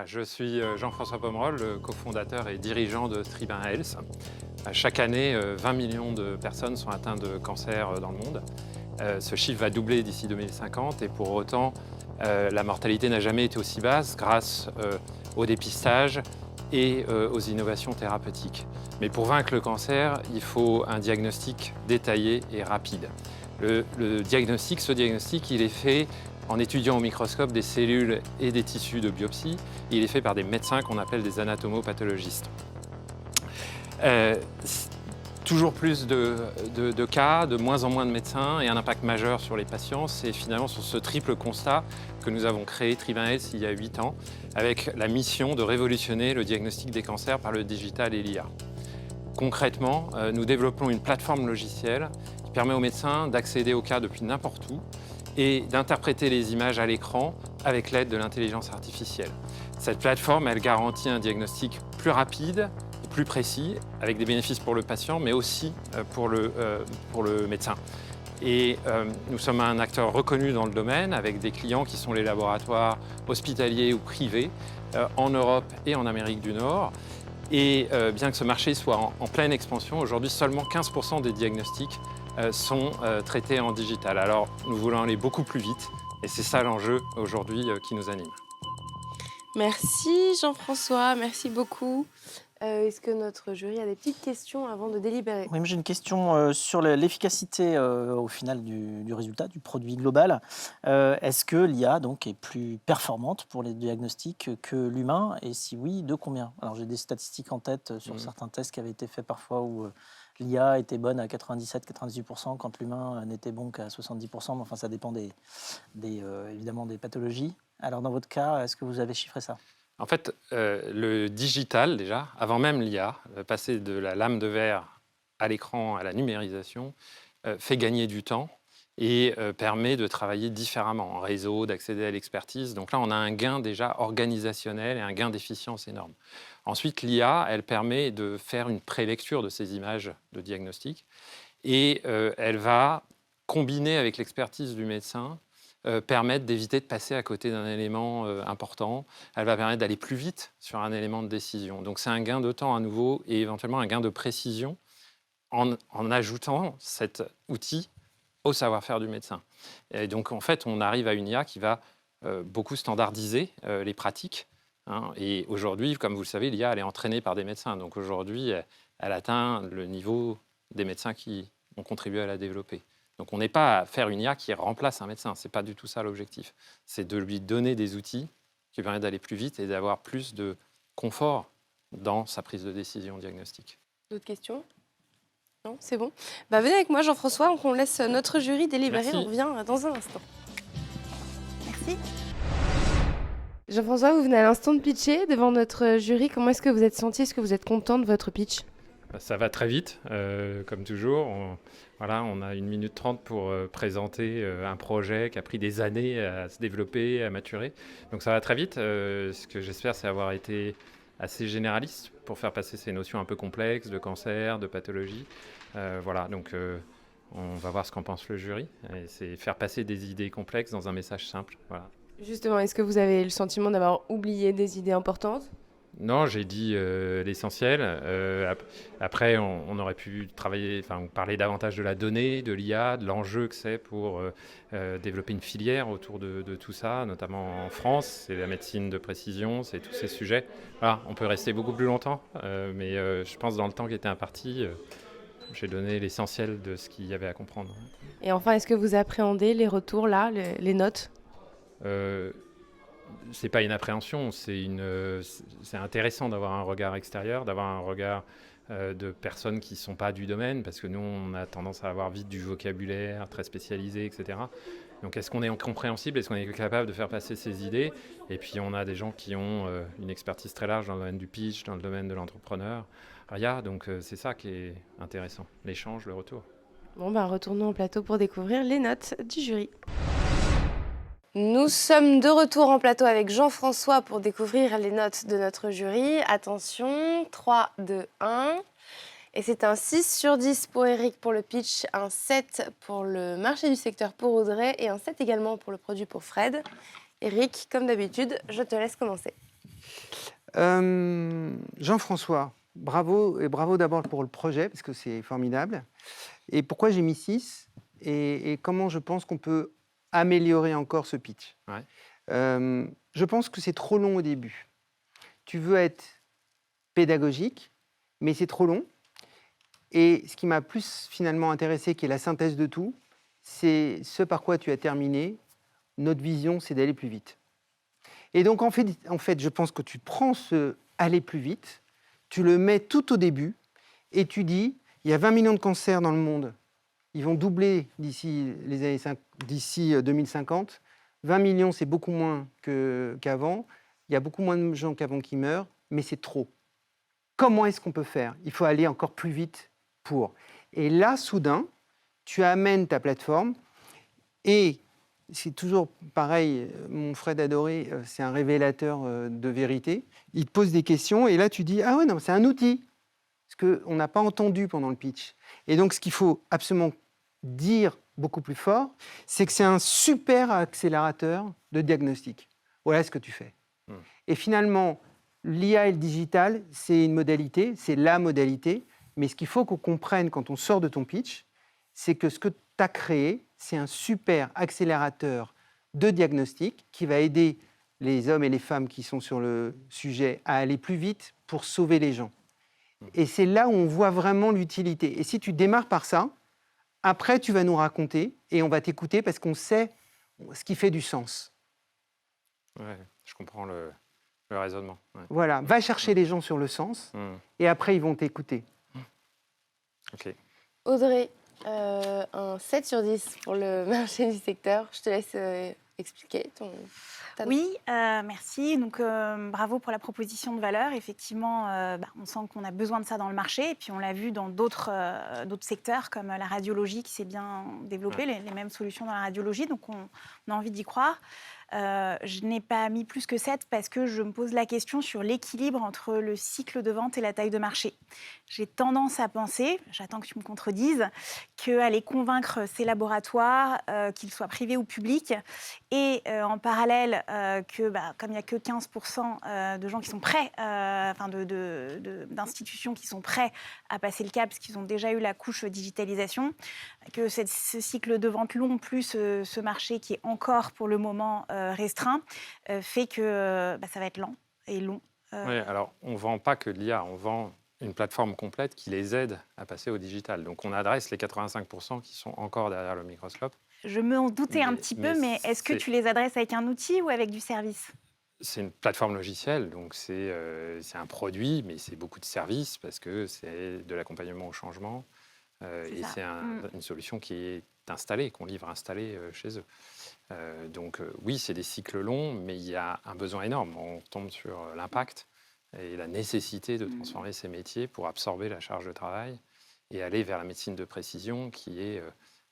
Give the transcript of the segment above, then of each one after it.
Je suis Jean-François Pomerol, le cofondateur et dirigeant de Tribun Health. Chaque année, 20 millions de personnes sont atteintes de cancer dans le monde. Ce chiffre va doubler d'ici 2050 et pour autant, la mortalité n'a jamais été aussi basse grâce au dépistage et aux innovations thérapeutiques. Mais pour vaincre le cancer, il faut un diagnostic détaillé et rapide. Ce diagnostic, il est fait en étudiant au microscope des cellules et des tissus de biopsie. Il est fait par des médecins qu'on appelle des anatomopathologistes. Toujours plus de cas, de moins en moins de médecins et un impact majeur sur les patients. C'est finalement sur ce triple constat que nous avons créé Tribun Health il y a 8 ans, avec la mission de révolutionner le diagnostic des cancers par le digital et l'IA. Concrètement, nous développons une plateforme logicielle qui permet aux médecins d'accéder aux cas depuis n'importe où et d'interpréter les images à l'écran avec l'aide de l'intelligence artificielle. Cette plateforme, elle garantit un diagnostic plus rapide, plus précis, avec des bénéfices pour le patient, mais aussi pour le médecin. Et nous sommes un acteur reconnu dans le domaine, avec des clients qui sont les laboratoires hospitaliers ou privés, en Europe et en Amérique du Nord. Et bien que ce marché soit en pleine expansion, aujourd'hui seulement 15% des diagnostics sont traités en digital. Alors nous voulons aller beaucoup plus vite et c'est ça l'enjeu aujourd'hui qui nous anime. Merci Jean-François, merci beaucoup. Est-ce que notre jury a des petites questions avant de délibérer? Oui, moi j'ai une question sur l'efficacité au final du résultat, du produit global. Est-ce que l'IA donc, est plus performante pour les diagnostics que l'humain? Et si oui, de combien? Alors j'ai des statistiques en tête sur certains tests qui avaient été faits parfois où l'IA était bonne à 97-98% quand l'humain n'était bon qu'à 70%. Mais enfin, ça dépend évidemment des pathologies. Alors dans votre cas, est-ce que vous avez chiffré ça? En fait, le digital, déjà, avant même l'IA, passer de la lame de verre à l'écran, à la numérisation, fait gagner du temps et permet de travailler différemment en réseau, d'accéder à l'expertise. Donc là, on a un gain déjà organisationnel et un gain d'efficience énorme. Ensuite, l'IA, elle permet de faire une prélecture de ces images de diagnostic et elle va combiner avec l'expertise du médecin permettre d'éviter de passer à côté d'un élément important. Elle va permettre d'aller plus vite sur un élément de décision. Donc c'est un gain de temps à nouveau et éventuellement un gain de précision en ajoutant cet outil au savoir-faire du médecin. Et donc en fait, on arrive à une IA qui va beaucoup standardiser les pratiques. Et aujourd'hui, comme vous le savez, l'IA, elle est entraînée par des médecins. Donc aujourd'hui, elle atteint le niveau des médecins qui ont contribué à la développer. Donc on n'est pas à faire une IA qui remplace un médecin, ce n'est pas du tout ça l'objectif. C'est de lui donner des outils qui permettent d'aller plus vite et d'avoir plus de confort dans sa prise de décision diagnostique. D'autres questions? Non, c'est bon. Venez avec moi Jean-François, on laisse notre jury délibérer, Merci. on revient dans un instant. Merci. Jean-François, vous venez à l'instant de pitcher devant notre jury. Comment est-ce que vous êtes senti? Est-ce que vous êtes content de votre pitch? Ça va très vite, comme toujours. On a 1 minute 30 pour présenter un projet qui a pris des années à se développer, à maturer. Donc ça va très vite. Ce que j'espère, c'est avoir été assez généraliste pour faire passer ces notions un peu complexes de cancer, de pathologie. Donc on va voir ce qu'en pense le jury. Et c'est faire passer des idées complexes dans un message simple. Voilà. Justement, est-ce que vous avez le sentiment d'avoir oublié des idées importantes? Non, j'ai dit l'essentiel. Après, on aurait pu parler davantage de la donnée, de l'IA, de l'enjeu que c'est pour développer une filière autour de tout ça, notamment en France. C'est la médecine de précision, c'est tous ces sujets. Voilà, on peut rester beaucoup plus longtemps, mais je pense dans le temps qui était imparti, j'ai donné l'essentiel de ce qu'il y avait à comprendre. Et enfin, est-ce que vous appréhendez les retours là, les notes? C'est pas une appréhension, c'est intéressant d'avoir un regard extérieur, d'avoir un regard de personnes qui ne sont pas du domaine, parce que nous, on a tendance à avoir vite du vocabulaire très spécialisé, etc. Donc, est-ce qu'on est compréhensible? Est-ce qu'on est capable de faire passer ces idées? Et puis, on a des gens qui ont une expertise très large dans le domaine du pitch, dans le domaine de l'entrepreneur. Donc c'est ça qui est intéressant, l'échange, le retour. Retournons au plateau pour découvrir les notes du jury. Nous sommes de retour en plateau avec Jean-François pour découvrir les notes de notre jury. Attention, 3, 2, 1. Et c'est un 6 sur 10 pour Eric pour le pitch, un 7 pour le marché du secteur pour Audrey et un 7 également pour le produit pour Fred. Eric, comme d'habitude, je te laisse commencer. Jean-François, bravo, et bravo d'abord pour le projet, parce que c'est formidable. Et pourquoi j'ai mis 6 et comment je pense qu'on peut améliorer encore ce pitch. Ouais. Je pense que c'est trop long au début. Tu veux être pédagogique, mais c'est trop long. Et ce qui m'a plus finalement intéressé, qui est la synthèse de tout, c'est ce par quoi tu as terminé. Notre vision, c'est d'aller plus vite. Et donc, en fait, je pense que tu prends ce « aller plus vite », tu le mets tout au début, et tu dis, il y a 20 millions de cancers dans le monde, ils vont doubler d'ici 2050. 20 millions, c'est beaucoup moins qu'avant. Il y a beaucoup moins de gens qu'avant qui meurent, mais c'est trop. Comment est-ce qu'on peut faire? Il faut aller encore plus vite pour. Et là, soudain, tu amènes ta plateforme et c'est toujours pareil, mon Fred adoré, c'est un révélateur de vérité. Il te pose des questions et là, tu dis « Ah ouais, non, c'est un outil !» Ce qu'on n'a pas entendu pendant le pitch. Et donc, ce qu'il faut absolument dire beaucoup plus fort, c'est que c'est un super accélérateur de diagnostic. Voilà ce que tu fais. Et finalement, l'IA et le digital, c'est une modalité, c'est la modalité, mais ce qu'il faut qu'on comprenne quand on sort de ton pitch, c'est que ce que tu as créé, c'est un super accélérateur de diagnostic qui va aider les hommes et les femmes qui sont sur le sujet à aller plus vite pour sauver les gens. Et c'est là où on voit vraiment l'utilité. Et si tu démarres par ça, après, tu vas nous raconter et on va t'écouter parce qu'on sait ce qui fait du sens. Ouais, je comprends le raisonnement. Ouais. Voilà, va chercher les gens sur le sens et après, ils vont t'écouter. Ok. Audrey, un 7 sur 10 pour le marché du secteur. Je te laisse expliquer ton... Oui, merci. Donc, bravo pour la proposition de valeur. Effectivement, on sent qu'on a besoin de ça dans le marché. Et puis, on l'a vu dans d'autres secteurs, comme la radiologie, qui s'est bien développée, les mêmes solutions dans la radiologie. Donc, on a envie d'y croire. Je n'ai pas mis plus que 7 parce que je me pose la question sur l'équilibre entre le cycle de vente et la taille de marché. J'ai tendance à penser, j'attends que tu me contredises, qu'aller convaincre ces laboratoires, qu'ils soient privés ou publics, et en parallèle, comme il n'y a que 15% de gens qui sont prêts, d'institutions qui sont prêts à passer le cap, parce qu'ils ont déjà eu la couche digitalisation, que ce cycle de vente long plus ce marché qui est encore pour le moment restreint, fait que ça va être lent et long. Oui, alors on ne vend pas que de l'IA, on vend une plateforme complète qui les aide à passer au digital. Donc on adresse les 85% qui sont encore derrière le microscope. Je me en doutais un petit peu, mais est-ce que tu les adresses avec un outil ou avec du service? C'est une plateforme logicielle, donc c'est un produit, mais c'est beaucoup de services parce que c'est de l'accompagnement au changement. Et c'est une solution qui est installée, qu'on livre installée chez eux. Donc oui, c'est des cycles longs, mais il y a un besoin énorme. On tombe sur l'impact et la nécessité de transformer ces métiers pour absorber la charge de travail et aller vers la médecine de précision qui est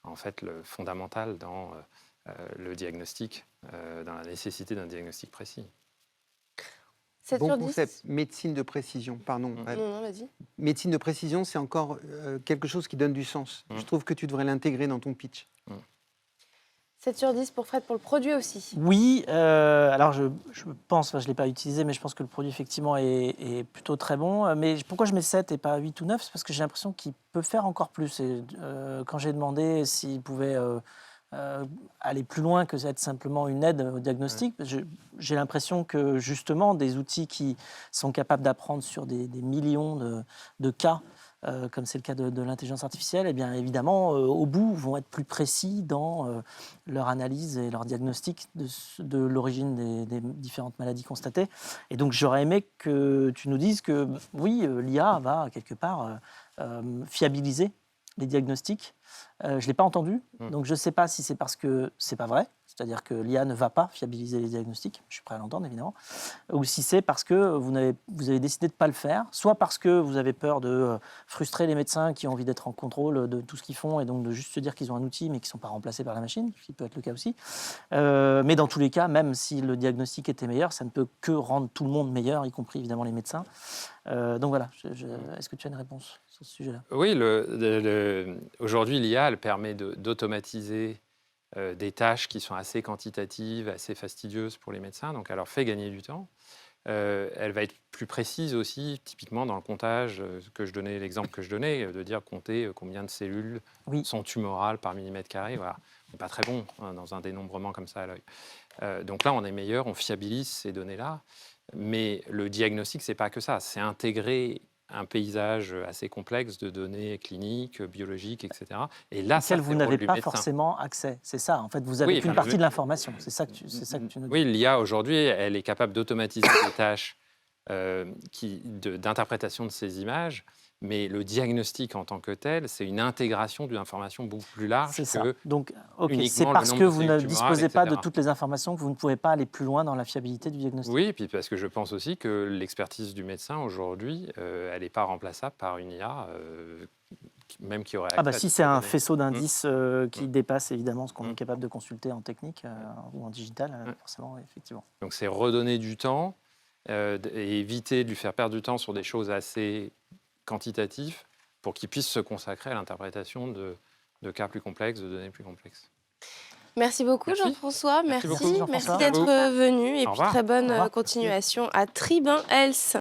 en fait le fondamental dans le diagnostic, dans la nécessité d'un diagnostic précis. 7 bon sur 10. concept, médecine de précision, pardon. Non, vas-y. Médecine de précision, c'est encore quelque chose qui donne du sens. Je trouve que tu devrais l'intégrer dans ton pitch. 7 sur 10 pour Fred, pour le produit aussi. Oui, alors je pense, je ne l'ai pas utilisé, mais je pense que le produit effectivement est plutôt très bon. Mais pourquoi je mets 7 et pas 8 ou 9? C'est parce que j'ai l'impression qu'il peut faire encore plus. Et, quand j'ai demandé s'il pouvait aller plus loin que être simplement une aide au diagnostic, j'ai l'impression que justement des outils qui sont capables d'apprendre sur des millions de cas, comme c'est le cas de l'intelligence artificielle, eh bien évidemment, au bout, vont être plus précis dans leur analyse et leur diagnostic de l'origine des différentes maladies constatées. Et donc, j'aurais aimé que tu nous dises que, oui, l'IA va, quelque part, fiabiliser les diagnostics. Je ne l'ai pas entendu, donc je ne sais pas si c'est parce que ce n'est pas vrai, c'est-à-dire que l'IA ne va pas fiabiliser les diagnostics, je suis prêt à l'entendre évidemment, ou si c'est parce que vous avez décidé de ne pas le faire, soit parce que vous avez peur de frustrer les médecins qui ont envie d'être en contrôle de tout ce qu'ils font et donc de juste se dire qu'ils ont un outil mais qui ne sont pas remplacés par la machine, ce qui peut être le cas aussi. Mais dans tous les cas, même si le diagnostic était meilleur, ça ne peut que rendre tout le monde meilleur, y compris évidemment les médecins. Donc voilà, est-ce que tu as une réponse sur ce sujet-là? Oui, aujourd'hui, l'IA, elle permet d'automatiser des tâches qui sont assez quantitatives, assez fastidieuses pour les médecins, donc elle leur fait gagner du temps. Elle va être plus précise aussi, typiquement dans le comptage, l'exemple que je donnais, de dire compter combien de cellules sont tumorales par millimètre carré. Voilà. On n'est pas très bon dans un dénombrement comme ça à l'œil. Donc là, on est meilleur, on fiabilise ces données-là. Mais le diagnostic, ce n'est pas que ça. C'est intégrer un paysage assez complexe de données cliniques, biologiques, etc. Et là, auquel vous n'avez pas forcément accès. C'est ça, en fait, vous avez qu'une partie de l'information. C'est ça que tu nous dis. Oui, l'IA, aujourd'hui, elle est capable d'automatiser des tâches d'interprétation de ces images, mais le diagnostic en tant que tel, c'est une intégration d'une information beaucoup plus large. C'est ça. Donc, c'est parce que vous ne disposez pas de toutes les informations que vous ne pouvez pas aller plus loin dans la fiabilité du diagnostic. Oui, et puis parce que je pense aussi que l'expertise du médecin aujourd'hui, elle n'est pas remplaçable par une IA, même qui aurait accès si c'est un faisceau d'indices qui dépasse évidemment ce qu'on est capable de consulter en technique ou en digital, forcément, effectivement. Donc c'est redonner du temps et éviter de lui faire perdre du temps sur des choses assez quantitatifs pour qu'ils puissent se consacrer à l'interprétation de cas plus complexes, de données plus complexes. Merci beaucoup Jean-François, merci beaucoup, Jean-François. d'être venu et puis revoir. très bonne continuation à Tribun Health.